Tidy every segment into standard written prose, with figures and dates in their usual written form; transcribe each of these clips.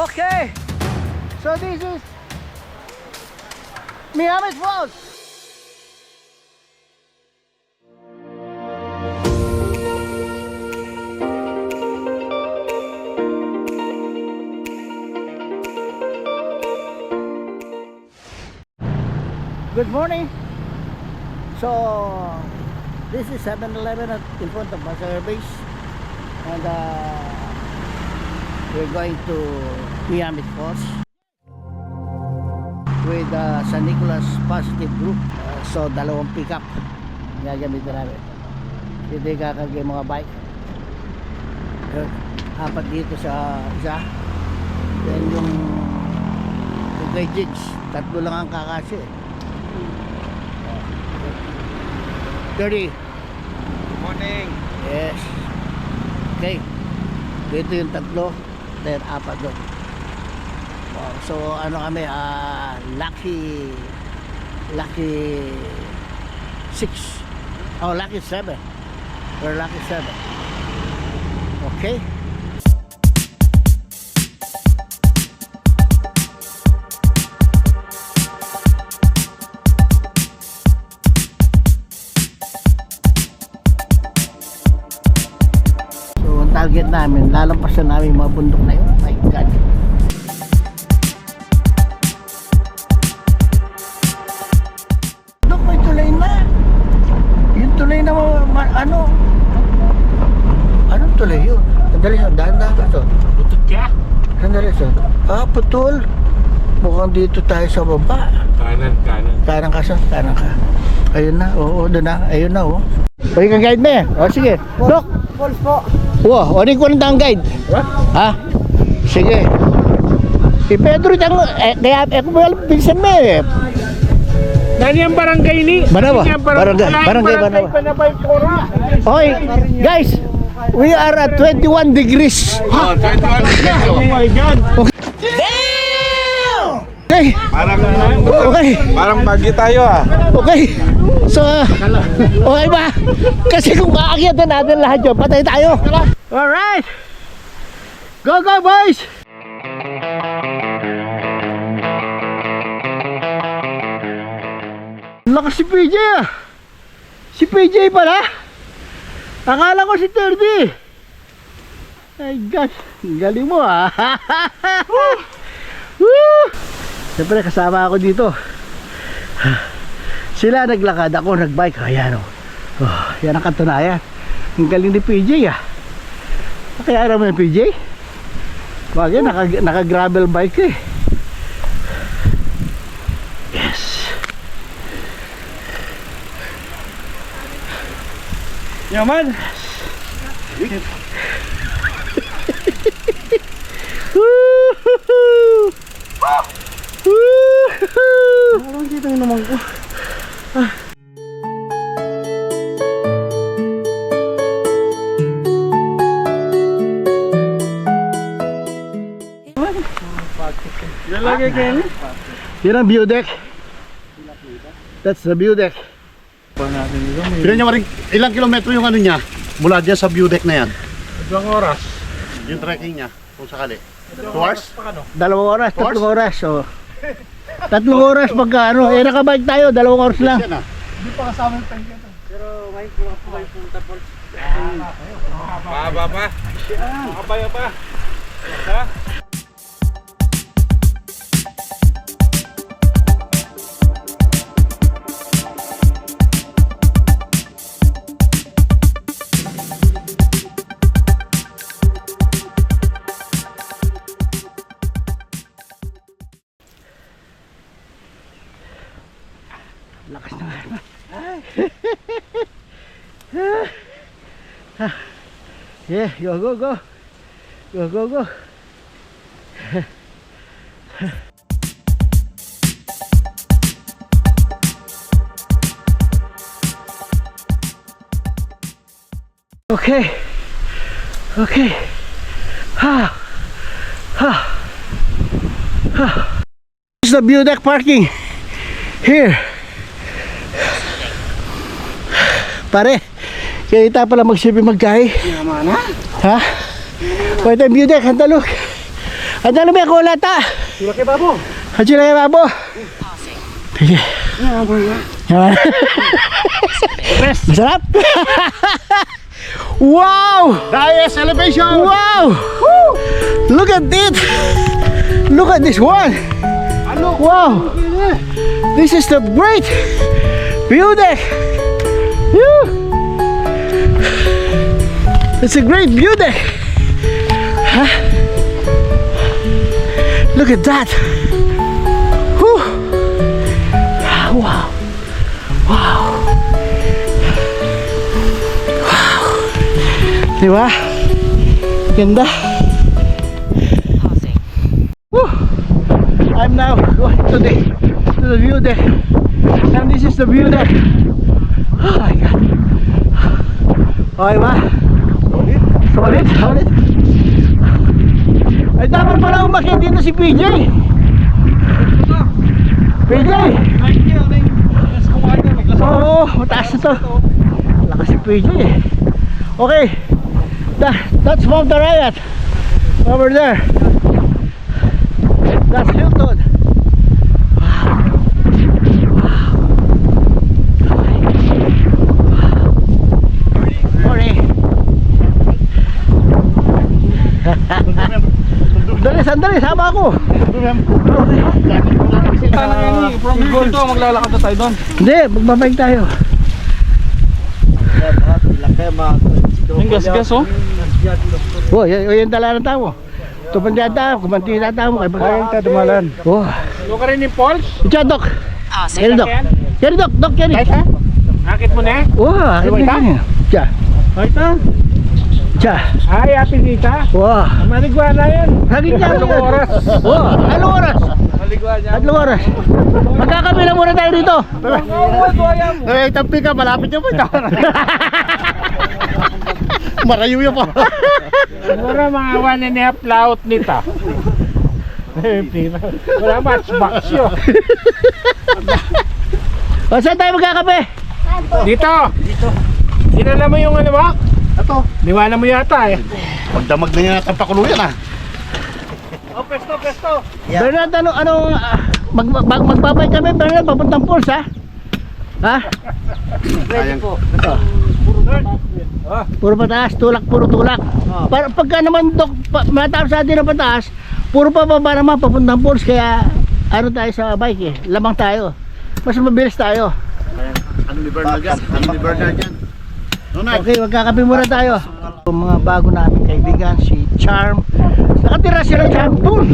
Okay, so this is Miami Falls. Good morning. So this is 7-Eleven in front of Basa Air Base, and we're going to Miami Falls with San Nicolas Positive Group. So dalawang pickup gagamitin namin. Hindi kakagay mga bike. Apat dito sa isa. Then yung kay Jigs, tatlo lang ang kakasya. 30. Morning. Yes. Okay. Dito yung tatlo, then apat doon. Wow. So ano kami, lucky 6. Oh, lucky 7. We're lucky 7. Okay. Target namin, lalampasan namin yung mga bundok na yun. My God. Dok, may tulay na. Yung tulay na anong tulay yun? Sandali sa dahan-dahan ka to. Putot ka? Sandali sa putol. Mukhang dito tayo sa baba. Kanan. Kanan ka. Ayun na, oo, doon na. Ayun na, oh. Pwede kang guide na eh. O, sige. Dok. Falls po. Wow, ano yung ang guide? What? Ha? Sige. Si Pedro itang, kaya ako mo alam, pinsan mo eh. Nani ang barangay ni? Banawa? Barangay Panabay Kora. Okay, guys, we are at 21 degrees. Oh, 21 degrees. Oh my God. Okay. Parang bagi tayo ah. Okay. So, okay ba? Kasi kung aakyatan natin lahat yun, patay tayo. Alright. Go, boys. Lakas si PJ ah. Si PJ pala. Akala ko si 30. My God. Galing mo ah. Woo! Siyempre kasama ako dito. Sila naglakad, ako nagbike. Ayan o. Oh, yan ang katunayan. Ang galing ni PJ ah. Kaya naman yung PJ. Bagay, naka-gravel bike eh. Yes. Yaman. Woohoo! Woohoo! Ano dito yung naman ko? Yan lagi kayo. Yan ang view deck. That's the view deck. Tignan nyo rin, ilang kilometro yung ano niya mula dyan sa view deck na yan. Ibang oras. Yung trekking niya, kung sakali. 2 hours? 2 oras, 3 Horse? oras. Oh. 3 oras pagka ano, nakabike tayo, 2 oras lang. Yan ah. Pero may kulang po kayo punta po. Baba pa. Makabaya pa. Ha? Lakas na nga. Yeah, go. Go. Okay. This is the view deck parking here. Pare, kita pala magsipi magkahi. Yaman na. Ha? Wait, view deck, handa look. Ada na ba ko lata? Sila kay Babo. Haji na kay babo. Sige. Yan. Masarap. Wow! Highest elevation! Wow! Look at it! Look at this one! Wow! This is the great view deck! Woo! It's a great view deck! Huh? Look at that! Whew. Wow! Wow! Diba? Ganda. Woo. I'm now going to the view deck. And this is the view deck. Oh my God. Okay ba? Solid? Solid? Ay dapat pala umakyat dito si PJ. PJ! Oo, mataas na to. Lakas si PJ eh. Okay. That's Mount Arayat over there. That's Hilton. Wow. Morning. Sandali, sama ako. From Gold to, maglalakad na tayo doon. Hindi, magbabike tayo. Yung gas-gas oh. Oh, yan tala ng tao. Tupan dyan tao, kumanti na tao. Ayun tayo dumalan. Oh. Doon ka rin yung Pauls? Diyan, Dok. Yan, Dok. Yan, Dok. Dok, yan. Akit mo na eh. Oh, akit na yan. Diyan. Ay ito. Diyan. Ay, apinita. Wow. Maligwa na yun. Hagit niya. Anong oras? Oh, anong oras? Maligwa niya. Anong oras? Magkakabila muna tayo dito. Eh, tampi ka, malapit yun po. Marayo yun po. Siguro mga 1.5 laut nito. Wala matchbox yun. O, saan tayo magkakape? Dito. Dinala mo yung ano ba? Ito. Liwanan mo yata eh. Pagdamag na niya natin pakuluyan ah. Oh, pesto. Bernard, magbabay kami, Bernard, papuntang Pulse, ha? Ha? Sayang po. Puro pataas, tulak, puro tulak. Pagka naman, Dok, matapos natin na pataas, puro pababa naman, papuntang Pulse, kaya ano tayo sa bike eh, lamang tayo. Mas mabilis tayo. Ano ni Bernard yan? Okay, magkakape muna tayo. Yung mga bago namin kaibigan, si Charm. Nakatira sila Charm doon.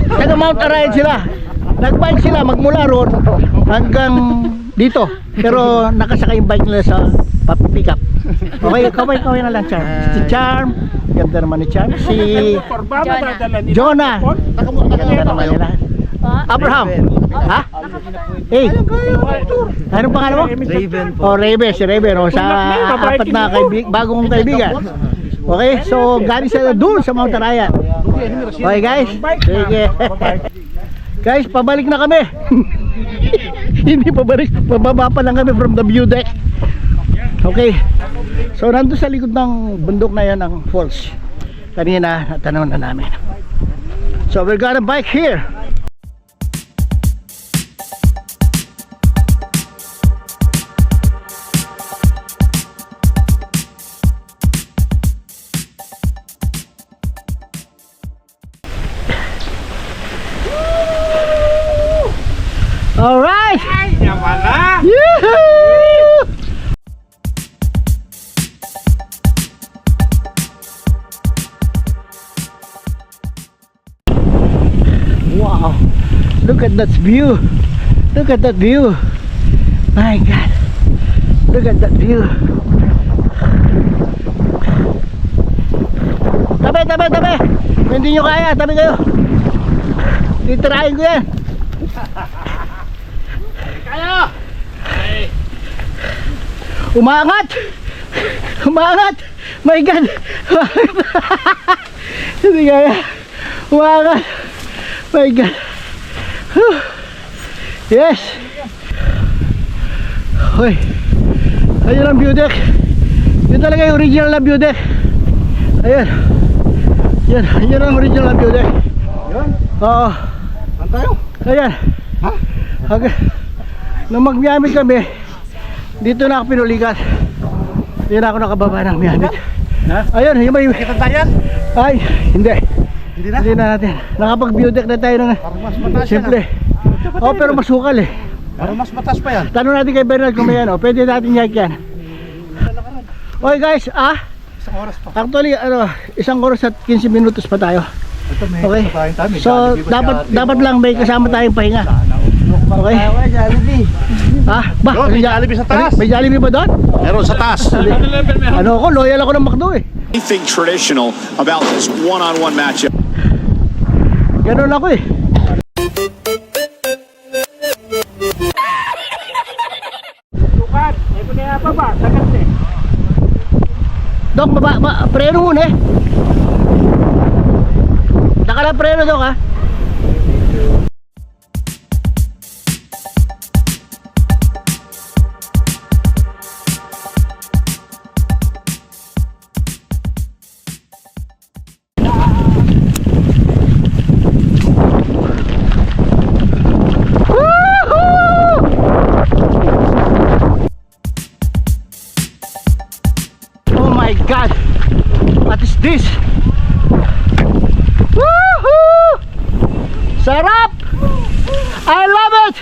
Taga Mount Arayat sila. Nagbike sila magmula roon hanggang dito. Pero nakasakay yung bike nila sa pick up. Okay, kaway na lang Charm. Si Charm, ganda naman ni Charm. Si Jonah, ganda naman nila. Abraham. Ha? Hey. Anong pangalan mo? Raven po. Oh, Raven, si Raven. Oh, sa apat na bagong kaibigan. Okay, so galing sila doon sa Mount Arayat. Okay guys? Sige. Guys, pabalik na kami. Hindi pabalik, pababa pa lang kami from the view deck. Okay. So nandun sa likod ng bundok na yan ang falls. Kanina natanaw na namin. So we're gonna bike here. All right. Yaman na. Yoo-hoo! Wow. Look at that view. Look at that view. My God. Look at that view. Tabi. Kung hindi nyo kaya, tabi kayo. Titirahin ko yan. Umangat! My God! Hindi kaya. Umangat! My God! Whew. Yes! Hoy! Ayun ang view deck. Yun talaga yung original na view deck. Ayun. Yan ang original building. Yun. Oo. Saan tayo? Ayan. Ha? Nung mag-Miami kami, dito na ako pinulikat. Hindi na ako nakababa ng Miami. Ha? Ayun, yung may... Kita tayo yan? Ay, hindi. Hindi na? Hindi na natin. Nakapag-view deck na tayo ng... Parang mas mataas yan. Simple. Oh, pero masukal eh. Parang mas mataas pa yan. Tanong natin kay Bernard kung may ano. Pwede natin yak yan. Okay guys, Isang oras pa. actually, isang oras at 15 minutos pa tayo. Ito may Okay. tayong time. So, dapat lang may kasama tayong pahinga. Okay? Ba? Doon, may Jollibee sa taas. May Jollibee ba doon? Meron sa taas. Ano ako, loyal ako ng McDo eh. Anything traditional about this one-on-one matchup. Ganun ako eh. Tukan, ito na nga baba, sagat eh. Dok, preno muna eh. Nakala preno, Dok ha. Oh my God! What is this? Woohoo! Sarap! I love it!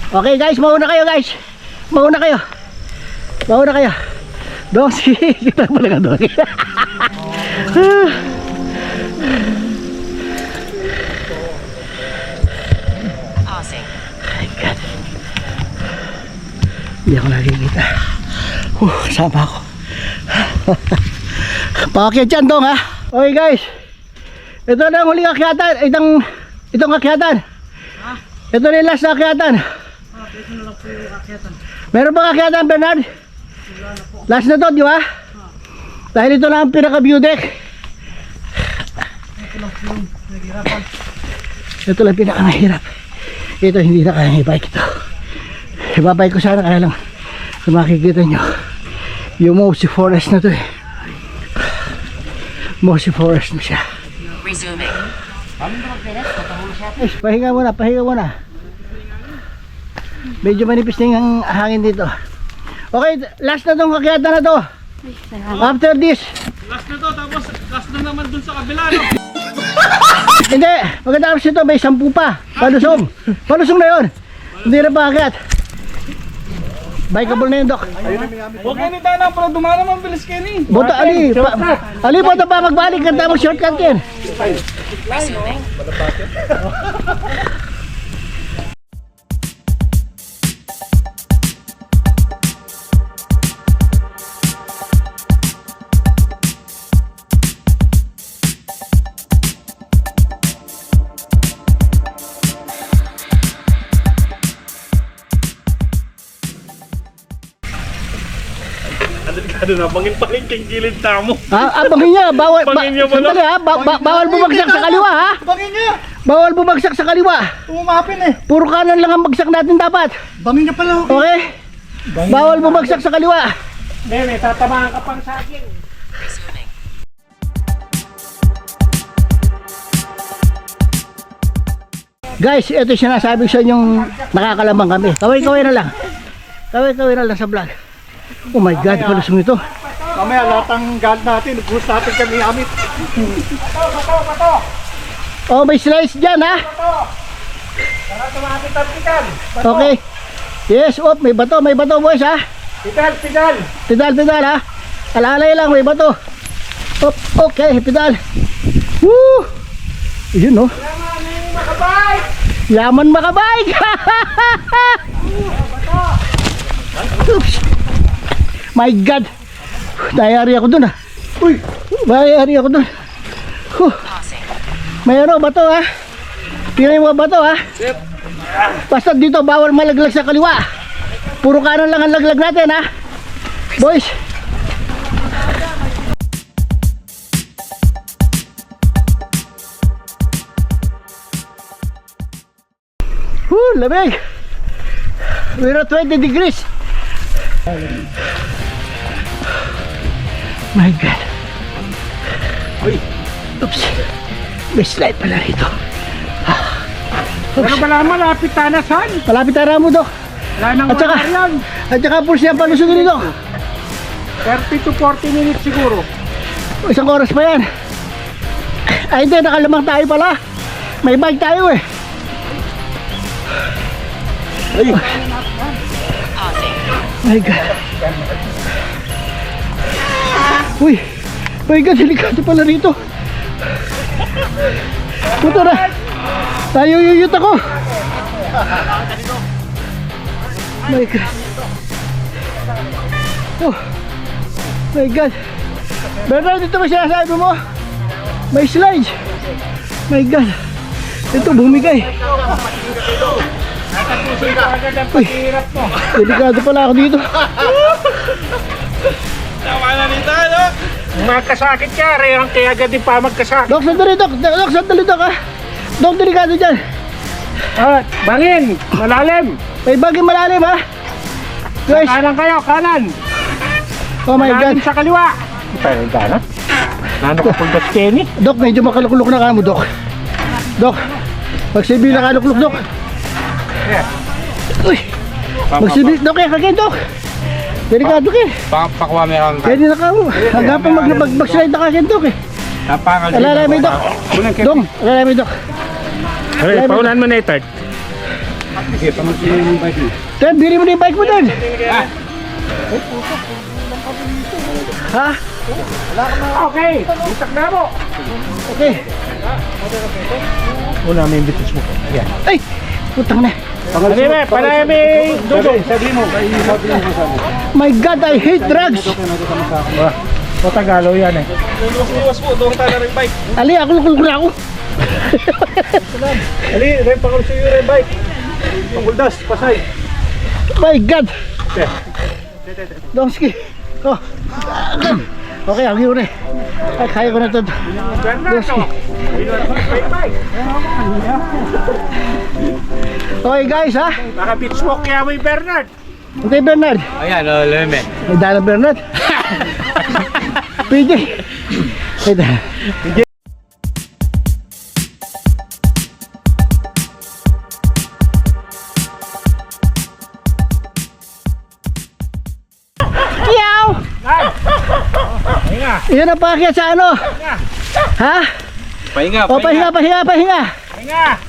Okay guys, mauna kayo guys. Mauna kayo. Mauna kayo. Doon si kita pala nga doon. My God. Hindi ako nakikita. Sama ako. Pakakit yan dong ha. Okay guys. Ito na ang huling akyatan. Itong akyatan. Ito na yung last na akyatan. Meron bang akyatan, Bernard? Last na to, di ba? Dahil ito lang ang pinaka-view deck. Ito lang pinaka-mahirap. Ito hindi na kaya i-bike ito. I-bike ko sana kaya lang kung makikita nyo yung Mossy Forest na to eh. Mossy Forest na siya. Resuming. Ay, pahinga muna, pahinga muna. Medyo manipis na yung hangin dito. Okay, last na tong kakyatan na to. After this. Last na to, tapos last na naman dun sa kabila, no? Hindi, maganda kasi ito, may 10 pa. Palusong. Palusong na yun. Hindi na paakyat. Bikeable na yun, Dok. Huwag kayo ni Tana, para dumana man bilis kayo ni. Buta, Ali. Ali, buta pa magbalik. Kanta mo shortcut yan. Resuming. Delikado na, bangin pa rin kang gilid tamo. Abangin niya. Bawal, Bangin niya ba, sandali ha. Bawal bumagsak sa kaliwa ha. Bangin niya. Bawal bumagsak sa kaliwa. Umapin eh. Puro kanan lang ang bagsak natin dapat. Bangin niya pala. Okay? Bawal bumagsak sa kaliwa. Nene, tatamaan ka pang sa akin. Resuming. Guys, ito yung sinasabi ko sa inyong nakakalamang kami. Kaway-kaway na lang. Kaway-kaway na lang sa vlog. Oh my God, palusong ito. Mamaya lahat ang gal natin. Boost natin kami amit. Oh, may slice dyan ha. Para tumapit ang pigal. Okay. Yes, may bato boys ha. Pigal. Pedal ha. Alalay lang, may bato. Okay, pedal. Woo! Yun no. Yaman makabike. Oops. My God. Nayari ako dun ha. Uy, nayari ako dun. Passing. May bato ha. Tingnan mo bato ha. Basta dito bawal malaglag sa kaliwa. Puro kanan lang ang laglag natin ha. Boys. Lamig. We're at 20 degrees. My God. Oops. May slide pala rito. Pero pala malapit tanasan. Malapit na mo, Dok. Wala nang At saka, wala yan. at saka pulse yan palusog dito. 30 to 40 minutes siguro. Isang oras pa yan. Ay hindi, nakalamang tayo pala. May bike tayo eh. Ay. Pausing. My God. Uy. My God, delikado pala rito. Puto na. Tayo yuyut ako. My God. Oh. My God. Bernard, ito ba sinasabi mo? May slide. My God. Ito, bumigay. Tatapusin ko agad ang paghihirap mo. Delikado pala ako dito. Magkasakit ka, reyang kaya agad din pa magkasakit. Dok, sandali, Dok. Dok, sandali, Dok, ha. Dok, delikado dyan. Bangin, malalim. May bagay malalim, ha. Guys. Kanan kayo, kanan. Oh my God. Malalim sa kaliwa. Tayo na. Nano ka pulgas Kenny? Dok, medyo makalukluk na kamo, Dok. Dok, magsibi na kalukluk, Dok. Uy, magsibi, Dok, kaya kagay, Dok. Delikado kayo. Pakuha mo yung Pwede na kamo. Hanggang pa mag-slide na kakin, Dok, eh. napangal. Alalay, Dok. Dok, alalay, Dok. Hey, paunahan mo na ito. Sige, pamusin yung bike mo. Ted, bili mo na yung bike mo, Ted. Ha? Okay, bitak na mo. Okay. Una may bitis mo. Yan. Ay, putang na. Anime, panay may dudong. Sabi mo, sabi mo. My God, I hate drugs. O Tagalog yan eh. Ali, ako lukuluk na ako. Ali, rin pangul sa iyo rin bike. Panguldas, pasay. My God. Donski. Oh. Okay, ang yun eh. Ay, kaya ko na ito. Bernardo. Bike. Okay guys, ha? Baka beach walk kaya mo yung Bernard. Okay, Bernard. Ayan, leme. May dala, Bernard. PJ. May dala. Kiyaw! Pahinga. Iyan ang pakyat sa ano? Ha? Pahinga, O, pahinga. Pahinga.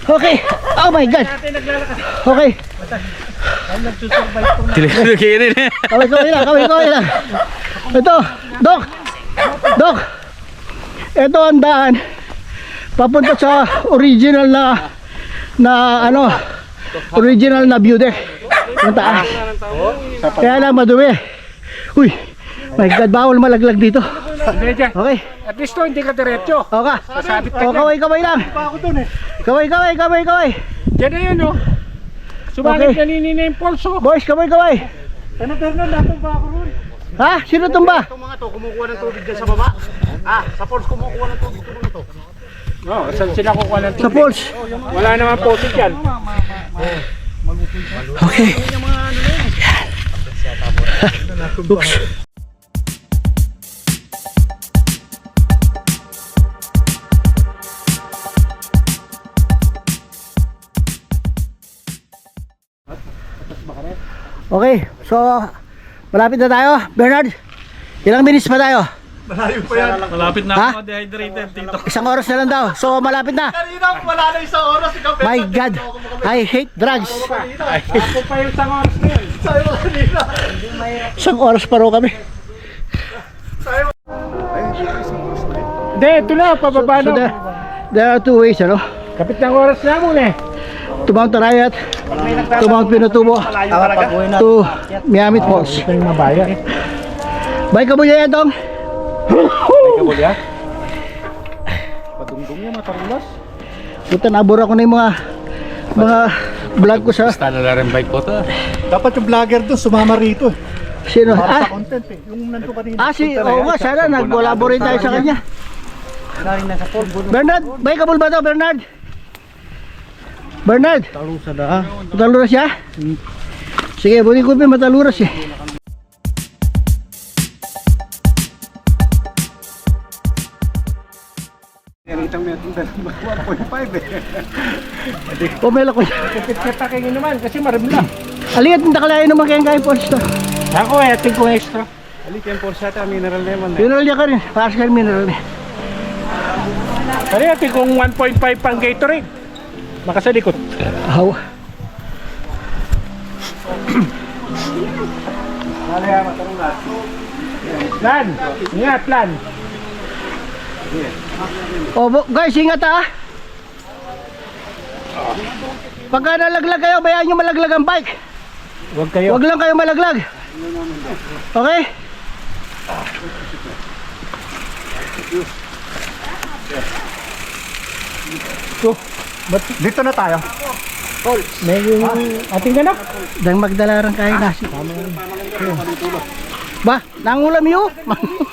Okay. Oh my God. Natin naglalakas. Okay. Ang nagsusurvive itong Tinigilin eh. Kaway lang. Ito, Dok. Dok. Ito ang daan papunta sa original na ano, original na view deck. Ang taas. Kaya lang madumi. Uy. My God, bawal malaglag dito. Hindi dyan. Okay. At least to, hindi ka diretso. Okay. Masabit ka O, dyan. kaway lang. Kaway. Diyan na yun, no? Sumalit Okay. naninina yung pulso. Boys, kaway. Ano, Bernard, natong ba ako ron? Ha? Sino tumba? Itong mga to, kumukuha ng tubig dyan sa baba. Sa falls kumukuha ng tubig itong mga to. Oo, saan sila kukuha ng Sa tubig? falls. Wala naman posit yan. Okay. Oops. Okay, so malapit na tayo, Bernard. Ilang minutes pa tayo? Malapit na Ha? ako dehydrated dito. Isang oras na lang daw. So malapit na. Kanina, wala na isang oras. Ikaw, My God, I hate drugs. Ako pa yung isang oras na yun. Sabi mo kanina. Isang oras pa raw kami. Hindi, ito na, pababa So na. there are two ways, ano? Kapit ng oras na muna eh. To Mount Arayat, to Mount Pinatubo, to Miamit Falls. Ito yung mabayan. Bye ka muna yan, Dong. Kabulya? Padungdong yung matarulas. Puta, nabura ko na yung mga vlog ko sa... Tala na rin bike ko to. Dapat yung vlogger doon sumama rito. Sino? Para Ah, sa content eh. Yung nandun kanina. oo nga, sana nag-collaborate tayo sa kanya. Bernard, bye ka ba to, Bernard? Bernard? Talusa na. Mataluras siya? Sige, bunin ko pa mataluras eh. kitang metong 1.5 eh. Pumela ko. Kapit ka taking naman kasi marimla. Aligat ng takalayan naman kayang kain po ito. Ako eh, ating ko extra. Ali, 10% ata, mineral lemon eh. Mineral niya ka rin. Paras ka rin mineral niya. Kaya ating kong 1.5 pang Gatorade. Makasalikot. Aw. Lan! Ingat, Lan! Guys, ingat ha. Pagka nalaglag kayo, bayaan nyo malaglag ang bike. Huwag kayo. Huwag lang kayo malaglag. Okay? Dito na tayo. May ating ganap. Dahil magdala rin kayo nasi. Ba, nangulam yun.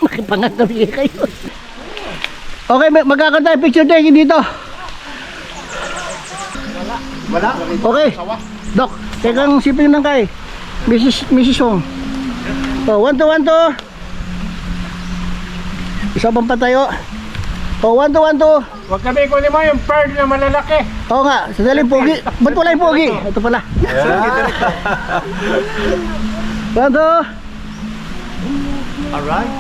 Nakipangagabi kayo. Okay, magkakanta yung picture taking dito. Wala. Okay. Dok, tegang sipin ng kay. Mrs. Hong. Oh, 1 to 1 to. Isa pang patayo. Oh, 1 to 1 to. Huwag kami kunin mo yung bird na malalaki. Oo nga, sandali pogi. Ba't wala yung pogi? Ito pala. 1 to. Alright.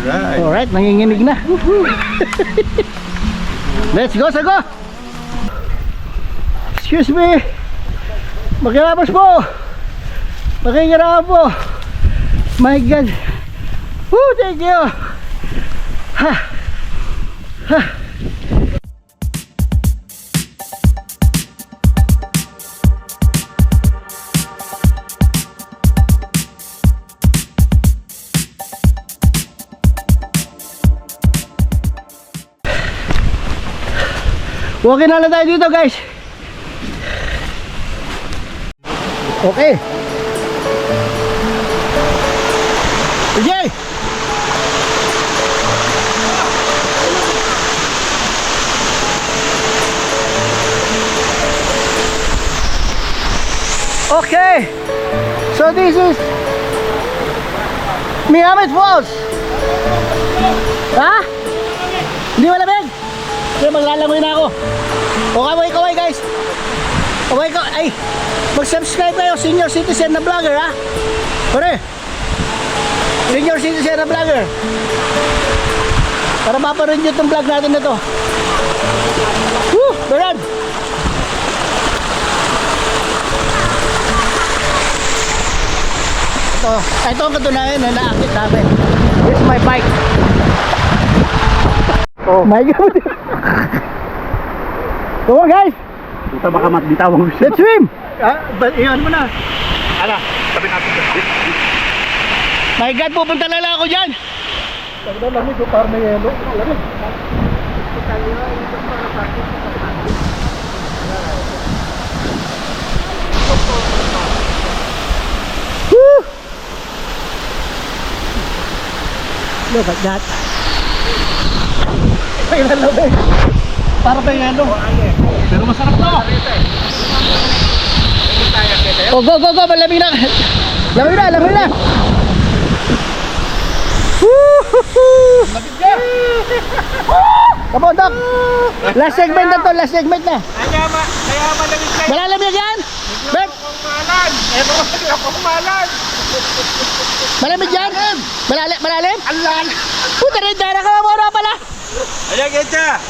Alright, nanginginig na. Let's go, sago. Excuse me. Makilabas po. Makikiraan po. My God. Woo, thank you. Ha. Ha. Walking na lang tayo dito, guys. Okay. Okay. Okay. So this is Miami Falls. Ha? Hindi malamig? Kaya maglalamoy na ako. O kaway guys. Kaway. Ay, mag-subscribe kayo, senior citizen na vlogger ha. Pare. Senior citizen na vlogger. Para maparoon nyo itong vlog natin na to. Woo! Bernard! Ito ang katunayan na naakit namin. This is my bike. Oh my God! Come on guys! Puta baka matbitawang gusto. Let's swim! Iyan mo na. Ala, sabi natin. My God, pupunta na lang ako dyan! Lamig ko parang may yelo. Lamig. Woo! Look at that. Ay, lalabig. Para pa yung ano. Pero masarap to. Oh, go, malamig na. Lamig na. Woo! Come on, Doc. Last segment na to, last segment na. Kaya malamig kayo. Malalamig yan? Bet? Kumalan. Ako kumalan. Malamig yan? Malalim? Alan. Puta rin, dara ka muna pala. Ayan, Getcha!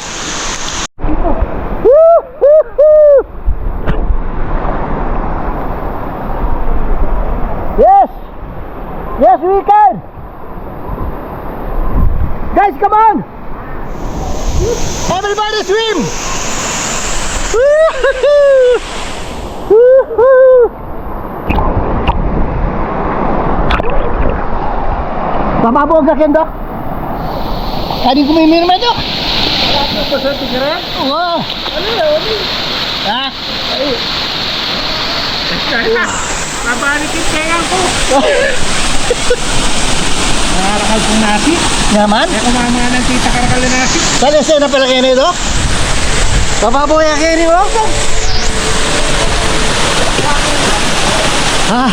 Yes, we can. Guys, come on. Everybody swim. Mababog ka, Ken, Doc. Kadi ko may minum ito. Oo. Ha? Babalikin kaya ko. Nakarakal kong nasi. Naman? Kaya kumama ng tita karakal na nasi. Kaya sa'yo na pala kayo nito? Mababog ka, Ken, Doc. Ah.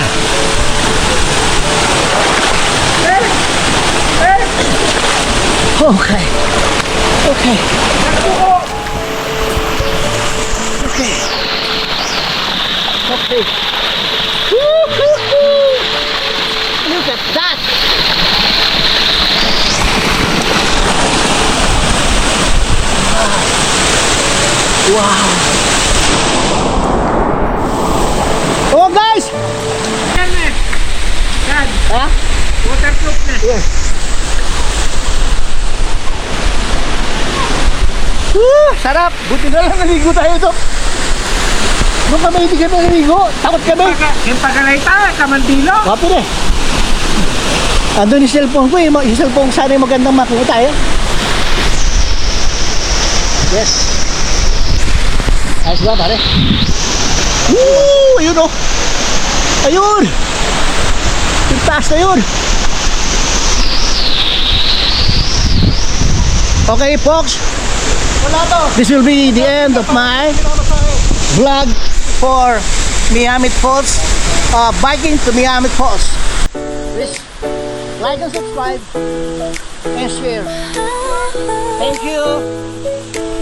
Okay. Okay. Woo-hoo-hoo! Look at that! Wow! Oh guys! Yan eh. Yan. Ha? Waterproof na. Yes. Woo! Sarap! Buti na lang naligo tayo ito. Nung kami hindi kami naligo, takot kami. Yung pagalayta, kamandilo. Wapo na eh. Andun yung cellphone ko eh. Yung cellphone sana yung magandang makuha tayo. Yes. Ayos ba pare? Woo! Ayun o. Ayun! Yung taas na yun. Okay folks. This will be the end of my vlog for Miamit Falls. Biking to Miamit Falls. Please like and subscribe and share. Thank you.